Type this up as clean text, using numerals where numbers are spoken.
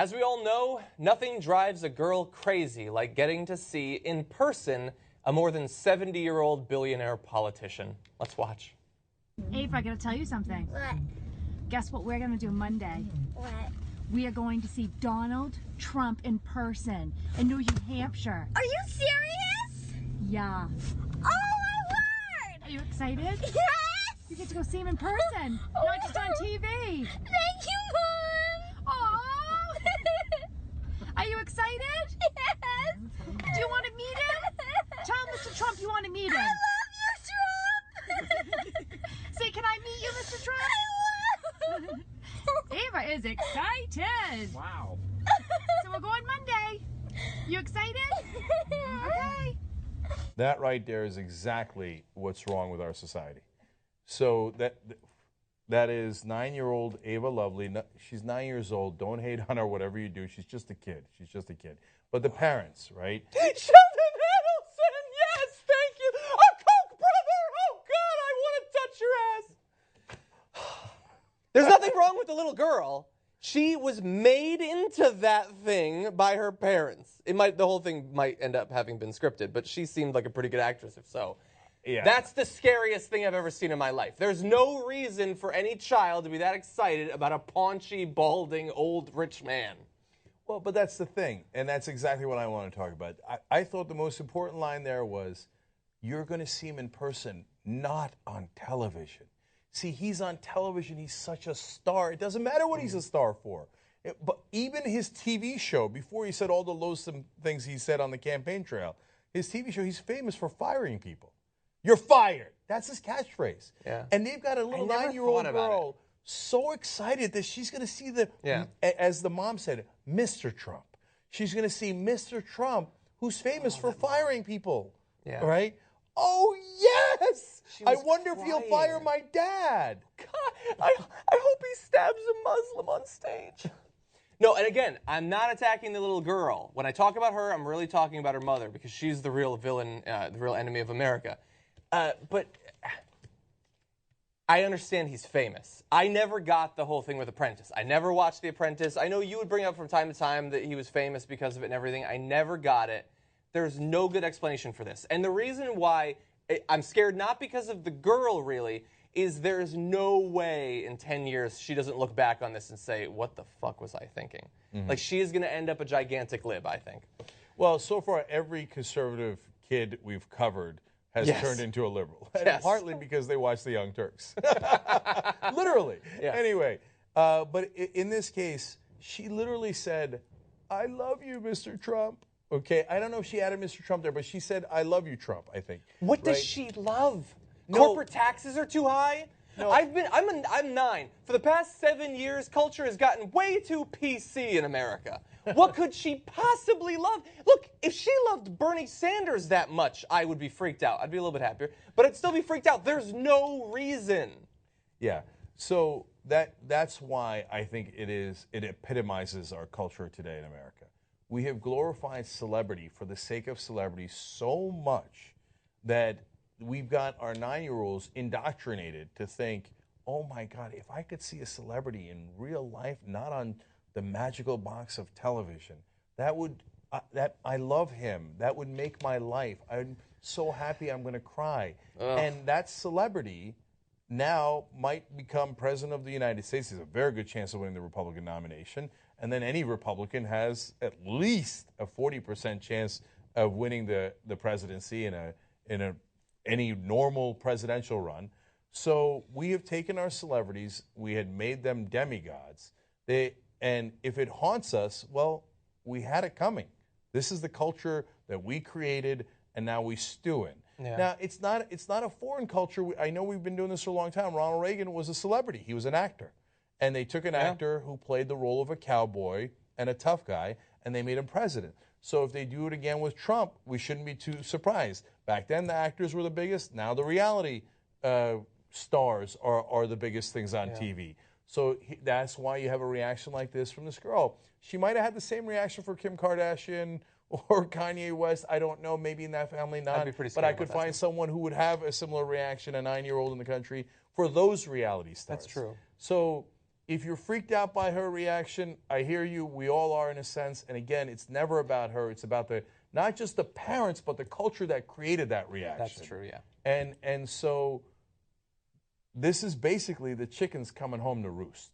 As we all know, nothing drives a girl crazy like getting to see in person a more than 70-year-old billionaire politician. Let's watch. Ava, I gotta tell you something. What? Guess what we're gonna do Monday? What? We are going to see Donald Trump in person in New Hampshire. Are you serious? Yeah. Oh my word! Are you excited? Yes! You get to go see him in person, not just on TV. Thank you, Mom! Aww! Are you excited? Yes! Do you want to meet him? Tell Mr. Trump you want to meet him. I love you, Trump! Say, can I meet you, Mr. Trump? I will! Ava is excited. Wow. So we're going Monday. You excited? Okay. That right there is exactly what's wrong with our society. So that is 9-year-old Ava Lovely. She's 9 years old. Don't hate on her, whatever you do. She's just a kid. She's just a kid. But the parents, right? Sheldon Adelson, yes, thank you. A Koch brother. Oh God, I want to touch your ass. There's nothing wrong with the little girl. She was made into that thing by her parents. The whole thing might end up having been scripted, but she seemed like a pretty good actress, if so. Yeah. That's the scariest thing I've ever seen in my life. There's no reason for any child to be that excited about a paunchy, balding, old, rich man. Well, but that's the thing, and that's exactly what I want to talk about. I thought the most important line there was, you're going to see him in person, not on television. See, he's on television. He's such a star. It doesn't matter what he's a star for. But even his TV show, before he said all the loathsome things he said on the campaign trail, his TV show, he's famous for firing people. You're fired. That's his catchphrase. Yeah. And they've got a little I never 9-year-old thought about girl so excited that she's going to see as the mom said, Mr. Trump. She's going to see Mr. Trump, who's famous for firing people. Yeah. Right? Oh, yes! I was wonder if he'll crying. fire my dad. God, I hope he stabs a Muslim on stage. No, and again, I'm not attacking the little girl. When I talk about her, I'm really talking about her mother because she's the real villain, the real enemy of America. But I understand he's famous. I never got the whole thing with Apprentice. I never watched The Apprentice. I know you would bring up from time to time that he was famous because of it and everything. I never got it. There's no good explanation for this. And the reason why I'm scared, not because of the girl really, is there's no way in 10 years she doesn't look back on this and say, what the fuck was I thinking? Like, she is going to end up a gigantic lib, I think. Well, so far, every conservative kid we've covered has turned into a liberal. And partly because they watch the Young Turks. Literally. Yes. Anyway, but in this case, she literally said, I love you, Mr. Trump. Okay, I don't know if she added Mr. Trump there, but she said, I love you, Trump, I think. What does she love? No. Corporate taxes are too high? No. I'm 9. For the past 7 years, culture has gotten way too PC in America. What could she possibly love? Look, if she loved Bernie Sanders that much, I would be freaked out. I'd be a little bit happier. But I'd still be freaked out. There's no reason. Yeah, so that's why I think it epitomizes our culture today in America. We have glorified celebrity for the sake of celebrity so much that we've got our 9-year-olds indoctrinated to think, oh my God, if I could see a celebrity in real life, not on the magical box of television, I love him. That would make my life. I'm so happy I'm going to cry. And that celebrity now might become president of the United States. There's a very good chance of winning the Republican nomination. And then any Republican has at least a 40% chance of winning the presidency in any normal presidential run. So we have taken our celebrities, we had made them demigods. And if it haunts us, well, we had it coming. This is the culture that we created, and now we stew in. Yeah. Now, it's not a foreign culture. I know we've been doing this for a long time. Ronald Reagan was a celebrity. He was an actor. And they took an actor who played the role of a cowboy and a tough guy, and they made him president. So if they do it again with Trump, we shouldn't be too surprised. Back then, the actors were the biggest. Now the reality stars are the biggest things on TV. So that's why you have a reaction like this from this girl. She might have had the same reaction for Kim Kardashian or Kanye West. I don't know. Maybe in that family not. I'd be pretty but I scared could about that find someone who would have a similar reaction, a 9-year-old in the country, for those reality stars. That's true. So if you're freaked out by her reaction, I hear you. We all are in a sense. And again, it's never about her. It's about not just the parents, but the culture that created that reaction. That's true, yeah. And so this is basically the chickens coming home to roost.